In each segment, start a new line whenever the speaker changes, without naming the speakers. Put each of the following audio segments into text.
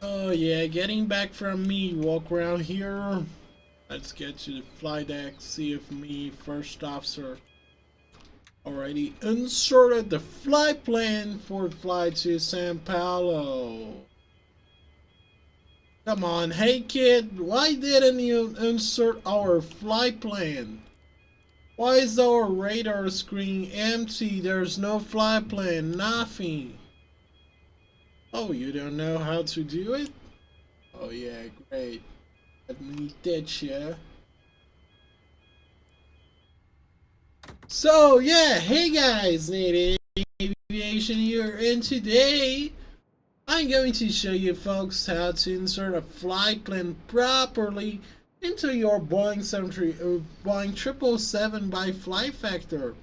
Oh yeah, getting back from me, walk around here. Let's get to the flight deck, see if me first officer already inserted the flight plan for flight to Sao Paulo. Come on, hey kid, why didn't you insert our flight plan? Why is our radar screen empty? There's no flight plan, nothing. Oh, you don't know how to do it? Oh yeah, great. Let me teach ya. So yeah, hey guys, Native Aviation here, and today I'm going to show you folks how to insert a flight plan properly into your Boeing 777 by Flight Factor.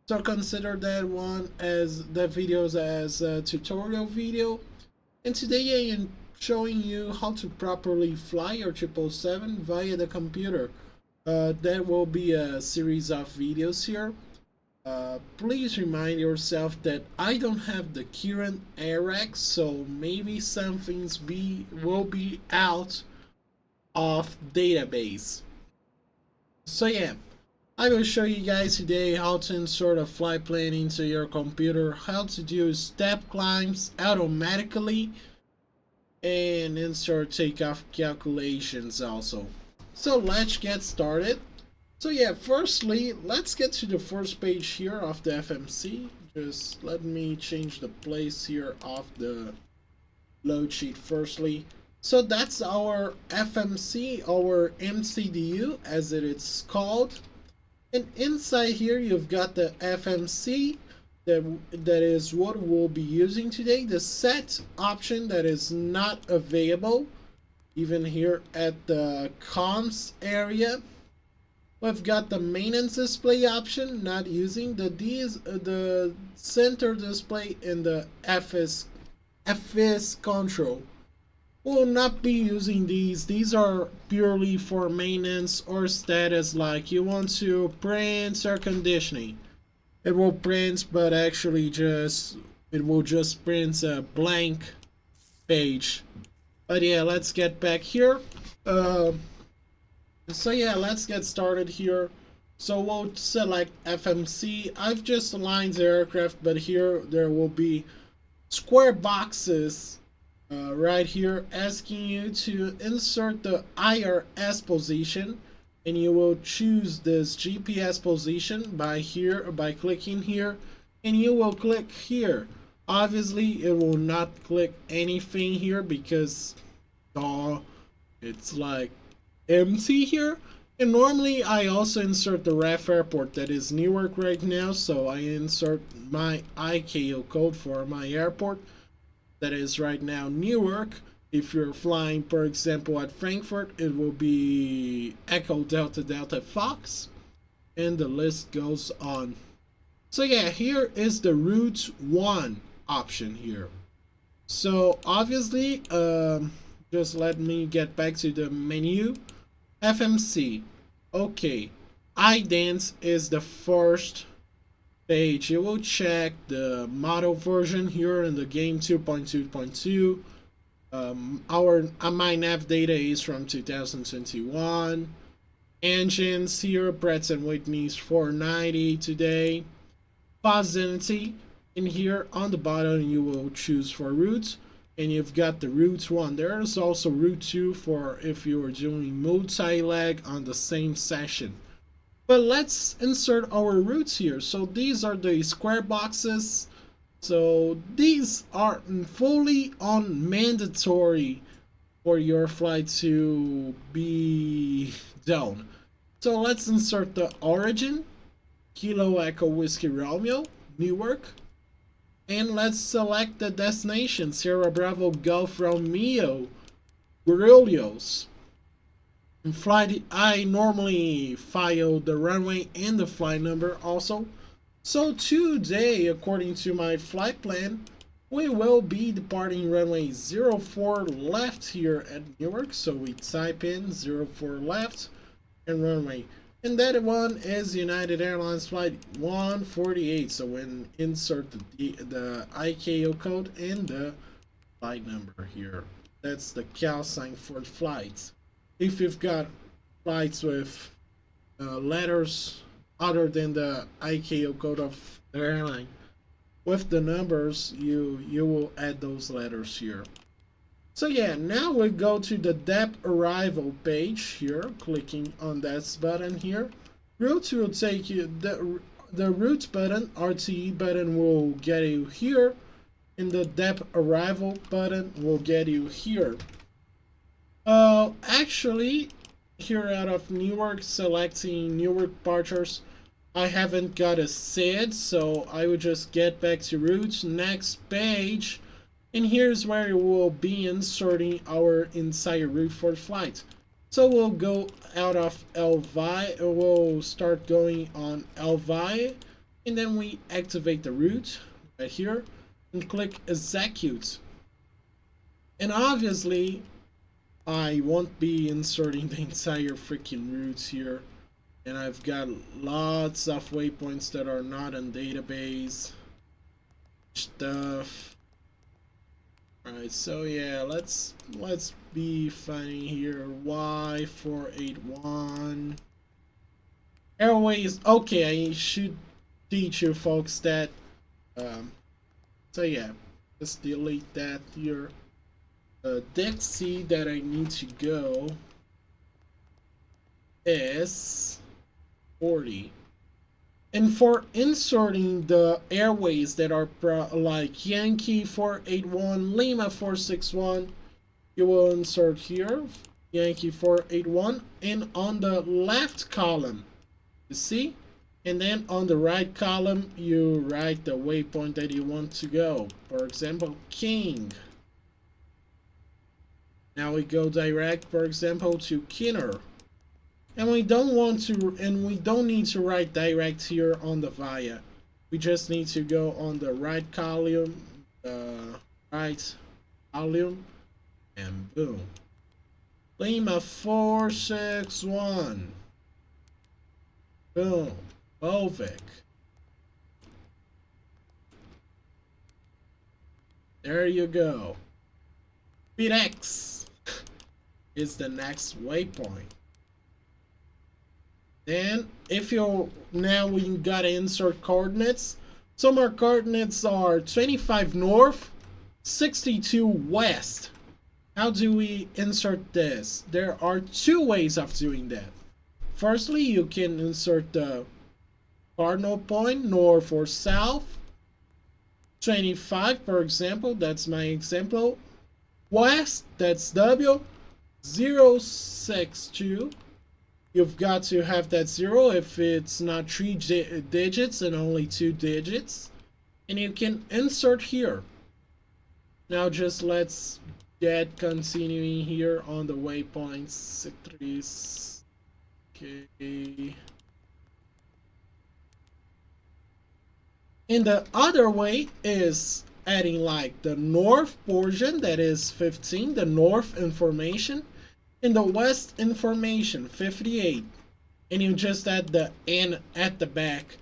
So consider that one as the videos as a tutorial video, and today I am showing you how to properly fly your 777 via the computer. That will be a series of videos here. Please remind yourself that I don't have the current AirX, so maybe some things will be out of database. So yeah, I will show you guys today how to insert a flight plan into your computer, how to do step climbs automatically, and insert takeoff calculations also. So let's get started. So yeah, firstly, let's get to the first page here of the FMC. Just let me change the place here of the load sheet firstly. So that's our FMC, our MCDU as it is called. And inside here you've got the FMC, that is what we'll be using today. The set option that is not available even here at the comms area. We've got the maintenance display option, not using the center display and the FS control. We'll not be using these. These are purely for maintenance or status, like you want to print air conditioning. It will print, but actually it will just print a blank page. But yeah, let's get back here. So yeah, let's get started here. So we'll select FMC. I've just aligned the aircraft, but here there will be square boxes right here asking you to insert the IRS position, and you will choose this GPS position by clicking here, and you will click here. Obviously it will not click anything here because it's like empty here. And normally I also insert the ref airport that is Newark right now, so I insert my ICAO code for my airport that is right now Newark. If you're flying, for example, at Frankfurt, it will be Echo Delta Delta Fox, and the list goes on. So yeah, here is the route 1 option here. So obviously, just let me get back to the menu. FMC. Okay. iDance is the first page. You will check the model version here in the game 2.2.2. My nav data is from 2021. Engines here, Pratt and Whitney's 490 today. Vicinity. In here on the bottom you will choose for routes, and you've got the route 1. There's also route 2 for if you are doing multi-leg on the same session. But let's insert our routes here. So these are the square boxes. So these are fully on mandatory for your flight to be done. So let's insert the origin, Kilo Echo Whiskey Romeo, Newark. And let's select the destination, Sierra Bravo Golf Romeo, Guarulhos. In flight, I normally file the runway and the flight number also. So today, according to my flight plan, we will be departing runway 04 left here at Newark. So we type in 04 left and runway. And that one is United Airlines flight 148. So when insert the ICAO code and the flight number here. That's the call sign for flights. If you've got flights with letters other than the ICAO code of the airline, with the numbers, you will add those letters here. So yeah, now we go to the depth arrival page here, clicking on that button here. Route will take you, the route button, RTE button will get you here, and the depth arrival button will get you here. Actually, here out of Newark, selecting Newark departures, I haven't got a SID, so I will just get back to routes, next page, and here's where we'll be inserting our entire route for the flight. So we'll go out of LVI, we'll start going on LVI, and then we activate the route right here and click execute. And obviously, I won't be inserting the entire freaking routes here. And I've got lots of waypoints that are not in database stuff. Alright, so yeah, let's be funny here. Y481 Airways. Okay, I should teach you folks that. So yeah, let's delete that here. Dixie that I need to go is 40. And for inserting the airways that are like Yankee 481, Lima 461, you will insert here Yankee 481, and on the left column, you see? And then on the right column, you write the waypoint that you want to go. For example, King. Now we go direct, for example, to Kinner. And we don't need to write direct here on the via. We just need to go on the right column, and boom. Lima 461. Boom. Volvic. There you go. X is the next waypoint. Then, if you're now we gotta insert coordinates. Some of our coordinates are 25 north, 62 west. How do we insert this? There are two ways of doing that. Firstly, you can insert the cardinal point, north or south. 25, for example, that's my example. West, that's W. 062. You've got to have that 0 if it's not 3 digits and only 2 digits. And you can insert here. Now just let's get continuing here on the waypoints. Okay. And the other way is adding like the north portion, that is 15, the north information, and the west information, 58. And you just add the N at the back.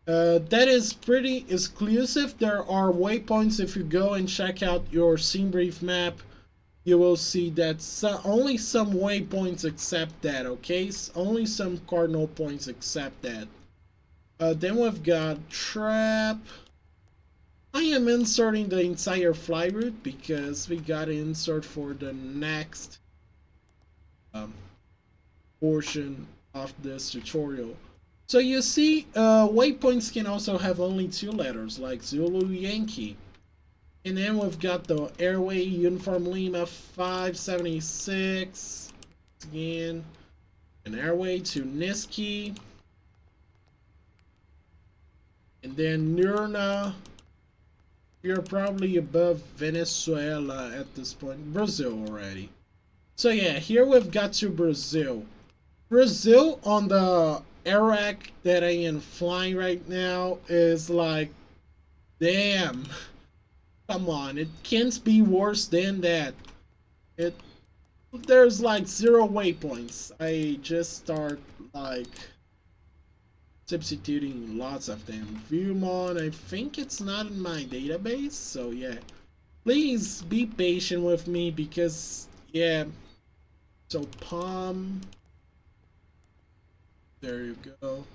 That is pretty exclusive. There are waypoints. If you go and check out your scene brief map, you will see that only some waypoints accept that, okay? Only some cardinal points accept that. Then we've got trap. I am inserting the entire fly route because we got to insert for the next portion of this tutorial. So you see, waypoints can also have only 2 letters, like Zulu, Yankee. And then we've got the airway Uniform Lima 576. Again, an airway to Niski. And then Nurna. You're probably above Venezuela at this point. Brazil already. So yeah, here we've got to Brazil. Brazil on the Iraq that I am flying right now is like, damn. Come on, it can't be worse than that. There's like 0 waypoints. I just start like substituting lots of them. Viewmon, I think it's not in my database, so yeah. Please be patient with me because, yeah. So palm. There you go.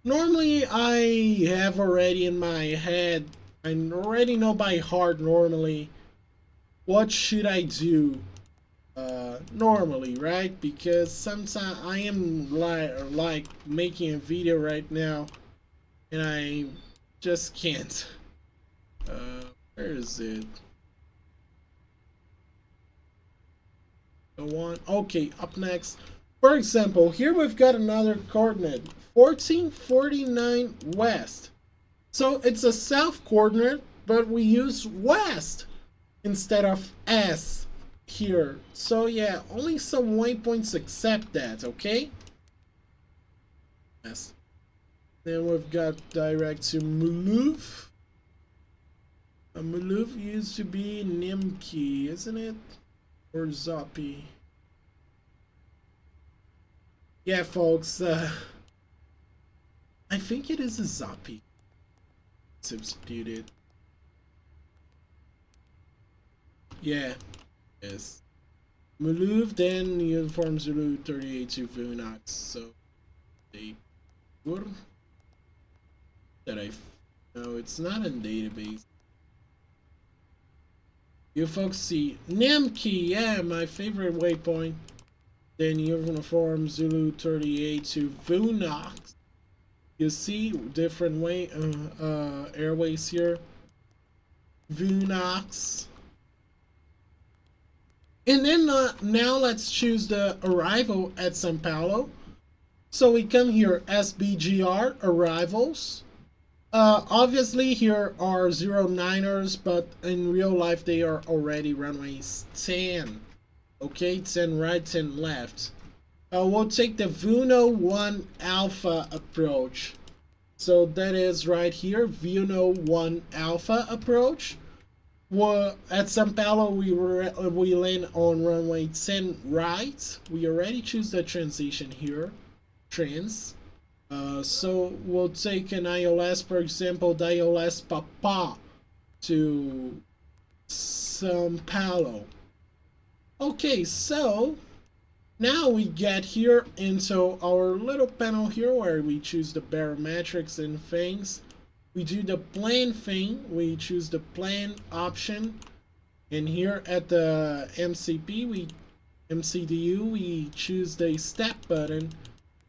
Normally, I have already in my head, I already know by heart normally what should I do normally, right? Because sometimes I am like making a video right now and I just can't. Where is it? Go on. Okay, up next. For example, here we've got another coordinate, 1449 west. So it's a south coordinate, but we use west instead of S here. So yeah, only some waypoints accept that, okay? Yes. Then we've got direct to Mulov. Mulov used to be Nimki, isn't it? Or Zoppy. Yeah, folks, I think it is a Zoppy. Substituted. Yeah, yes. Mulov, then Uniform Zulu 38 to Vunax. So, they were that I. No, it's not in database. You folks see Nimki, yeah, my favorite waypoint. Then Uniform Zulu 38 to Vunax. You see different airways here. Vunax. And then now let's choose the arrival at Sao Paulo. So we come here, SBGR, arrivals. Obviously here are 09ers, but in real life they are already runways 10. Okay, 10 right, 10 left. We'll take the Vuno 1 Alpha approach. So that is right here, Vuno 1 Alpha approach. Well, at Sao Paulo, we land on runway 10 right. We already choose the transition here, trans. So we'll take an ILS, for example, the ILS Papa to Sao Paulo. Okay, so now we get here into our little panel here where we choose the barometrics and things. We do the plan thing, we choose the plan option, and here at the MCDU, we choose the step button,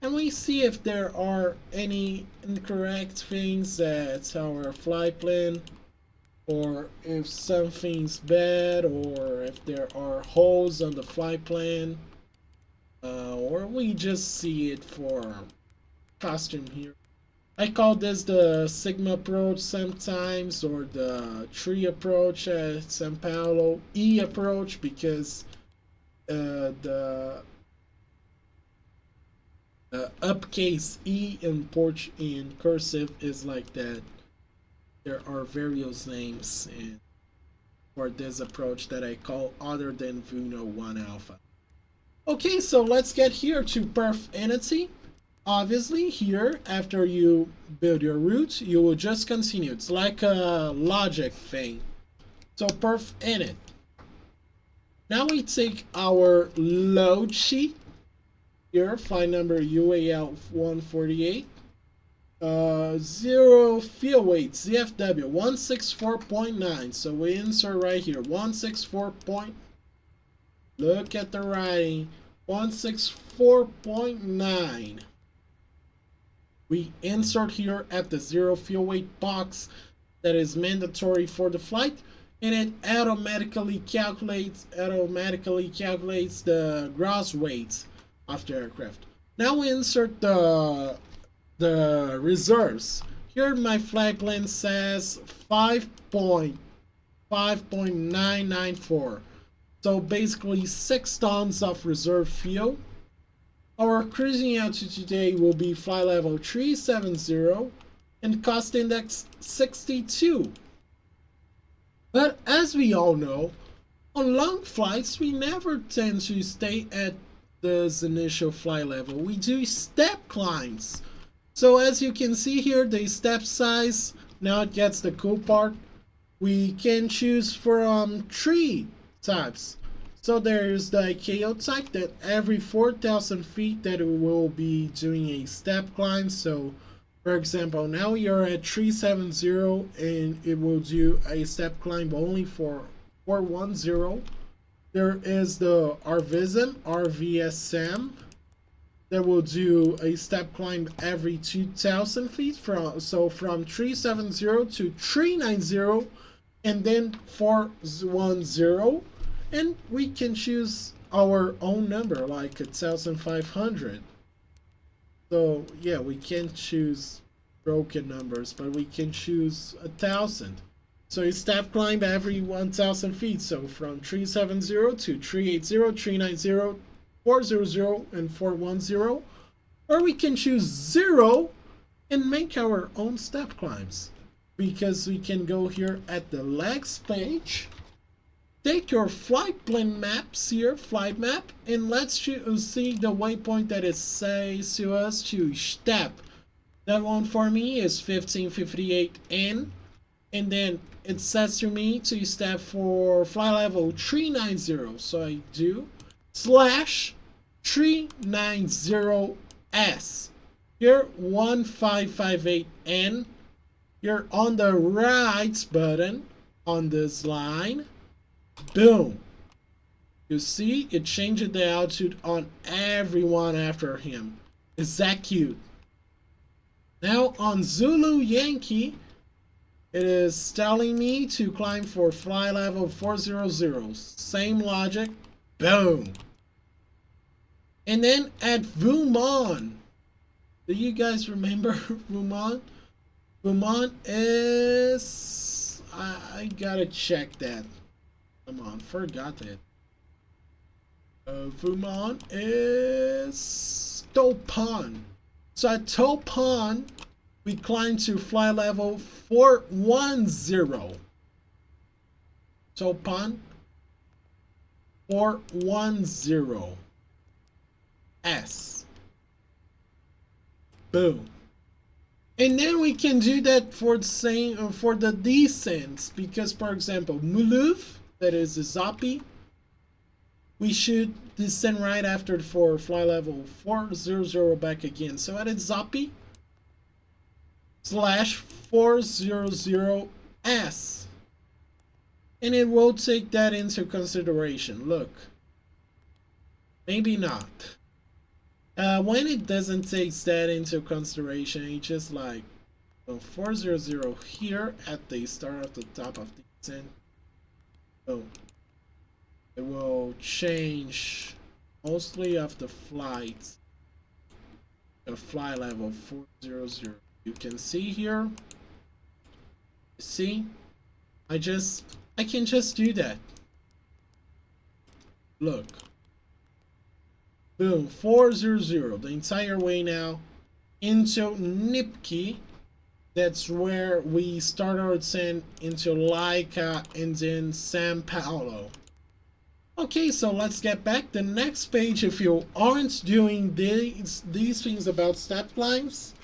and we see if there are any incorrect things at our flight plan, or if something's bad, or if there are holes on the flight plan, or we just see it for costume here. I call this the Sigma approach sometimes, or the tree approach at Sao Paulo, E approach, because the upcase E in cursive is like that. There are various names for this approach that I call other than Vuno 1 Alpha. Okay, so let's get here to perf entity. Obviously here, after you build your route, you will just continue. It's like a logic thing. So perf init. Now we take our load sheet here, flight number UAL 148, 0 fuel weight ZFW 164.9. So we insert right here 164. Look at the writing, 164.9. We insert here at the 0 fuel weight box that is mandatory for the flight, and it automatically calculates the gross weight of the aircraft. Now we insert the reserves. Here my flight plan says 5.994. So basically 6 tons of reserve fuel. Our cruising altitude today will be flight level 370 and cost index 62. But as we all know, on long flights we never tend to stay at this initial flight level. We do step climbs. So as you can see here, the step size, now it gets the cool part. we can choose from three types. So there's the KO type, that every 4,000 feet that it will be doing a step climb. So for example, now you're at 370 and it will do a step climb only for 410. There is the RVSM that will do a step climb every 2,000 feet from 370 to 390 and then 410, and we can choose our own number like 1,500. So yeah, we can't choose broken numbers, but we can choose 1,000. So you step climb every 1,000 feet. So from 370 to 380, 390, 400, and 410. Or we can choose 0 and make our own step climbs. Because we can go here at the legs page, take your flight plan maps here, flight map, and let's see the waypoint that it says to us to step. That one for me is 1558N, and then it says to me to step for flight level 390. So I do /390S. Here 1558N. You're on the right button on this line. Boom. You see, it changed the altitude on everyone after him. Is that cute? Now on Zulu Yankee, it is telling me to climb for flight level 400. Same logic. Boom. And then at Vumon, do you guys remember Vumon? Vumon is... I gotta check that. Come on, forgot it. Vumon is Topon. So at Topon, we climb to flight level 410. Topon 410 S. Boom. And then we can do that for the same for the descents, because for example, Muluf, that is the Zapi, we should descend right after for flight level 400 back again. So at Zapi /400S, and it will take that into consideration. Look, maybe not. When it doesn't take that into consideration, it's just like 400 here at the start of the top of the descent. So it will change mostly of the flights. The flight level 400. You can see here. See, I can just do that. Look. Boom, 400, the entire way now into Nipki. That's where we start our descent into Laika and then Sao Paulo. Okay, so let's get back. The next page, if you aren't doing these things about step climbs,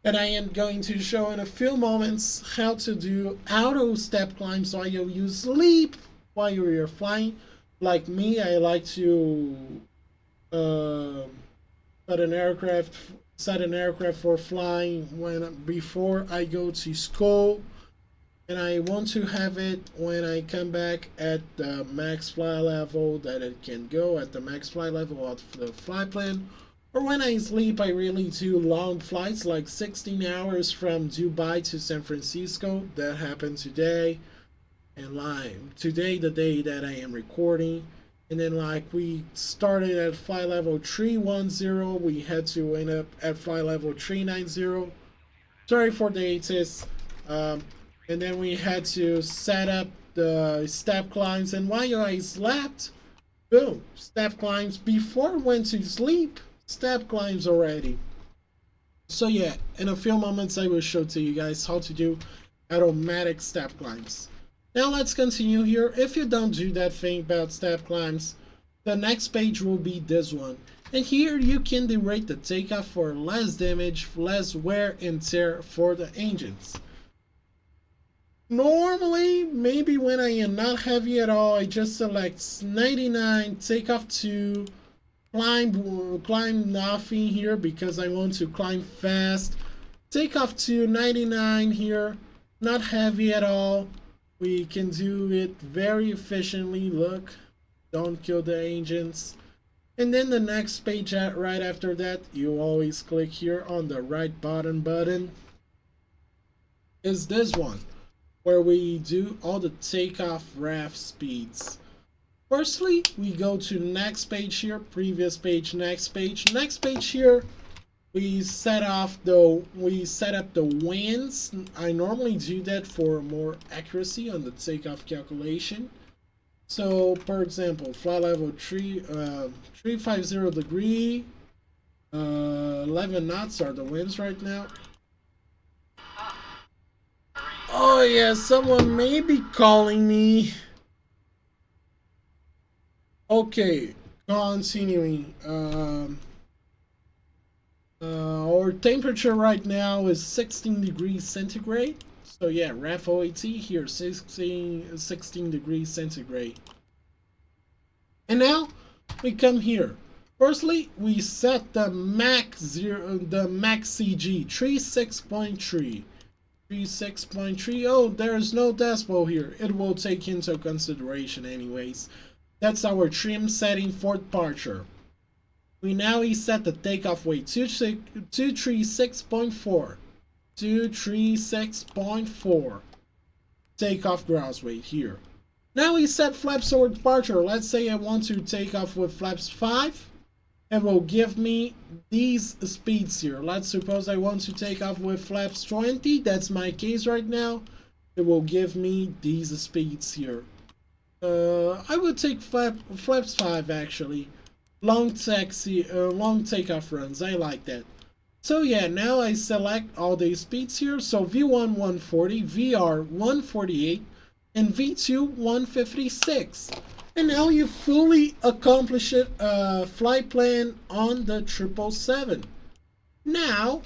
and I am going to show in a few moments how to do auto step climbs while you sleep while you're flying. Like me, I like to set an aircraft for flying before I go to school, and I want to have it when I come back at the max flight level that it can go at the max flight level of the flight plan. Or when I sleep, I really do long flights like 16 hours from Dubai to San Francisco. That happened today, and like today, the day that I am recording. And then like we started at flight level 310, we had to end up at flight level 390. Sorry for the ATIS. And then we had to set up the step climbs, and while I slept, boom, step climbs before I went to sleep, step climbs already. So yeah, in a few moments I will show to you guys how to do automatic step climbs. Now let's continue here. If you don't do that thing about step climbs, the next page will be this one. And here you can derate the takeoff for less damage, less wear and tear for the engines. Normally, maybe when I am not heavy at all, I just select 99, take off to climb nothing here because I want to climb fast. Take off to 99 here, not heavy at all. We can do it very efficiently. Look, don't kill the agents. And then the next page right after that, you always click here on the right bottom button, is this one, where we do all the takeoff RAF speeds. Firstly, we go to next page here, previous page, next page. Next page here, we set up the winds. I normally do that for more accuracy on the takeoff calculation. So, for example, flight level 350 degree, 11 knots are the winds right now. Oh yeah, someone may be calling me. Okay, continuing. Our temperature right now is 16 degrees centigrade. So yeah, RAF OAT here, 16 degrees centigrade. And now we come here. Firstly, we set the max CG 36.3. 36.3. Oh, there's no decimal here. It will take into consideration anyways. That's our trim setting for departure. We now set the takeoff weight 236.4. 236.4. Takeoff gross weight here. Now we set flaps for departure. Let's say I want to take off with flaps 5. It will give me these speeds here. Let's suppose I want to take off with flaps 20. That's my case right now. It will give me these speeds here. I would take flaps 5 actually. Long takeoff runs. I like that. So yeah, now I select all the speeds here. So V1 140, VR 148, and V2 156. And now you fully accomplish it, flight plan on the 777. Now,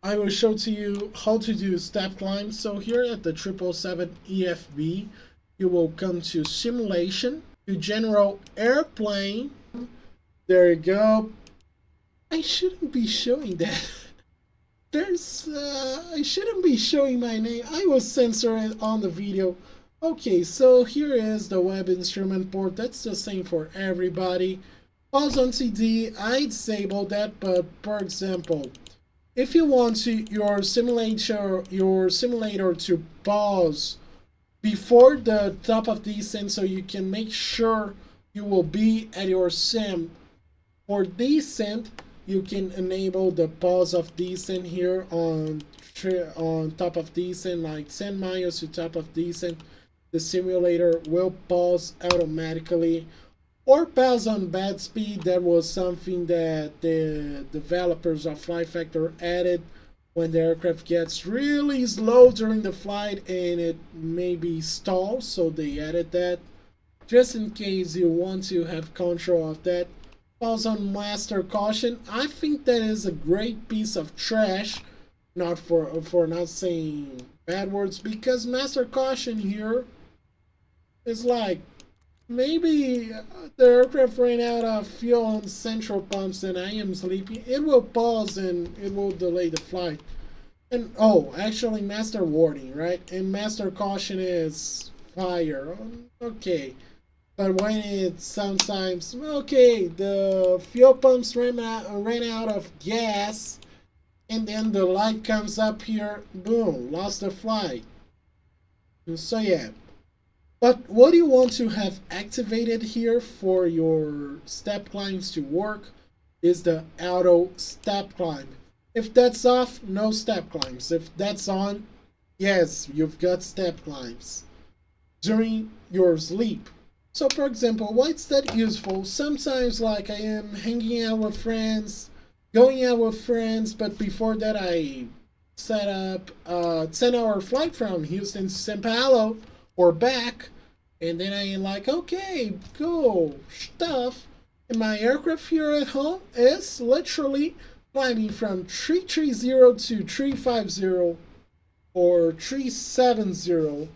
I will show to you how to do step climbs. So here at the 777 EFB, you will come to simulation, to general airplane. There you go. I shouldn't be showing that. I shouldn't be showing my name. I will censor it on the video. Okay, so here is the web instrument port. That's the same for everybody. Pause on CD, I disable that, but for example, if you want to your simulator to pause before the top of descent, so you can make sure you will be at your sim for descent, you can enable the pause of descent here on top of descent, like 10 miles to top of descent. The simulator will pause automatically, or pause on bad speed. That was something that the developers of Flight Factor added when the aircraft gets really slow during the flight and it maybe stalls, so they added that just in case you want to have control of that. Pause on master caution. I think that is a great piece of trash, not for not saying bad words, because master caution here is like, maybe the aircraft ran out of fuel on central pumps and I am sleepy. It will pause and it will delay the flight. And oh, actually master warning, right? And master caution is fire. Okay. But when it's sometimes, okay, the fuel pumps ran out of gas, and then the light comes up here, boom, lost the flight. So yeah. But what you want to have activated here for your step climbs to work is the auto step climb. If that's off, no step climbs. If that's on, yes, you've got step climbs during your sleep. So for example, why is that useful? Sometimes like I am hanging out with friends, going out with friends, but before that I set up a 10-hour flight from Houston to Sao Paulo or back, and then I am like, okay, go, stuff. And my aircraft here at home is literally climbing from 330 to 350 or 370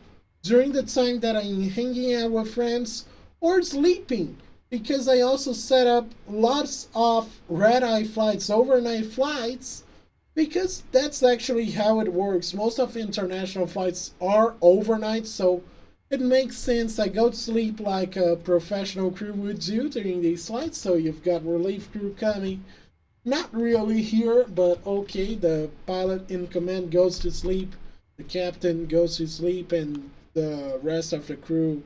during the time that I'm hanging out with friends or sleeping, because I also set up lots of red-eye flights, overnight flights, because that's actually how it works. Most of international flights are overnight, so it makes sense. I go to sleep like a professional crew would do during these flights, so you've got relief crew coming. Not really here, but okay, the pilot in command goes to sleep, the captain goes to sleep, and the rest of the crew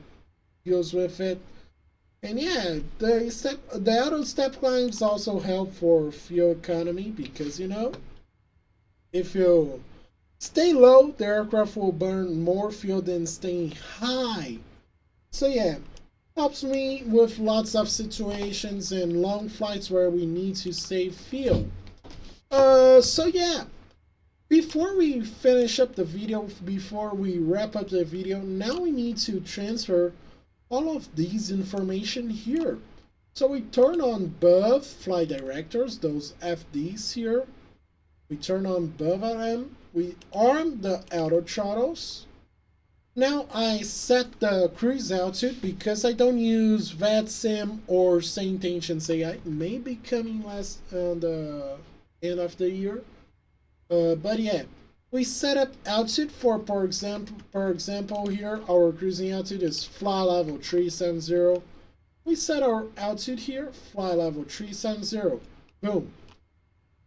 deals with it. And yeah, the auto step climbs also help for fuel economy because if you stay low, the aircraft will burn more fuel than staying high. So yeah, helps me with lots of situations and long flights where we need to save fuel. So yeah, before we finish up the video, before we wrap up the video, now we need to transfer all of these information here. So we turn on above flight directors, those FDs here. We turn on above them. We arm the auto throttles. Now I set the cruise altitude because I don't use VATSIM or Saint Ancients AI. It may be coming last on the end of the year. But yeah, we set up altitude for example here, our cruising altitude is fly level 370. We set our altitude here, fly level 370. Boom.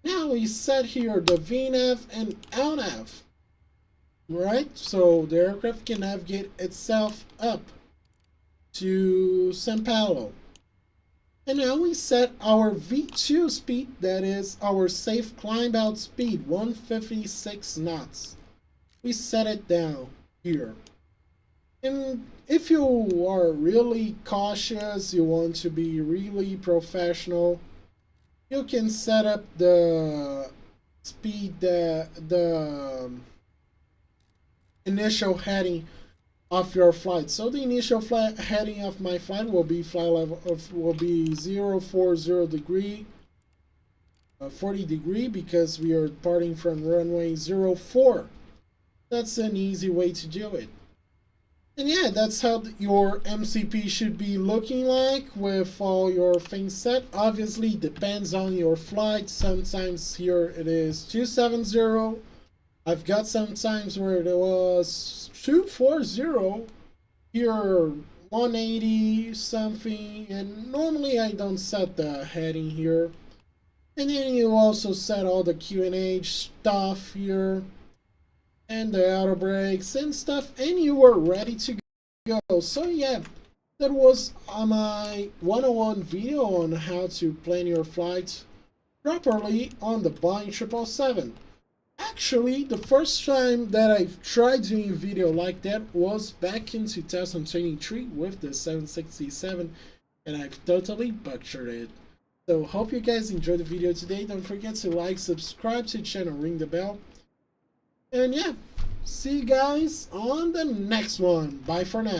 Now we set here the VNAV and LNAV. Right? So the aircraft can navigate itself up to Sao Paulo. And now we set our V2 speed, that is our safe climb out speed, 156 knots. We set it down here. And if you are really cautious, you want to be really professional, you can set up the speed, the initial heading of your flight. So the initial heading of my flight will be 040 degree, 40 degree, because we are departing from runway 04. That's an easy way to do it. And yeah, that's how your MCP should be looking like with all your things set. Obviously depends on your flight. Sometimes here it is 270. I've got some times where it was 240, here 180 something, and normally I don't set the heading here. And then you also set all the QNH stuff here, and the auto brakes and stuff, and you were ready to go. So yeah, that was my 101 video on how to plan your flight properly on the Boeing 777. Actually, the first time that I've tried doing a video like that was back in 2023 with the 767, and I've totally butchered it. So hope you guys enjoyed the video today. Don't forget to like, subscribe to the channel, ring the bell. And yeah, see you guys on the next one. Bye for now.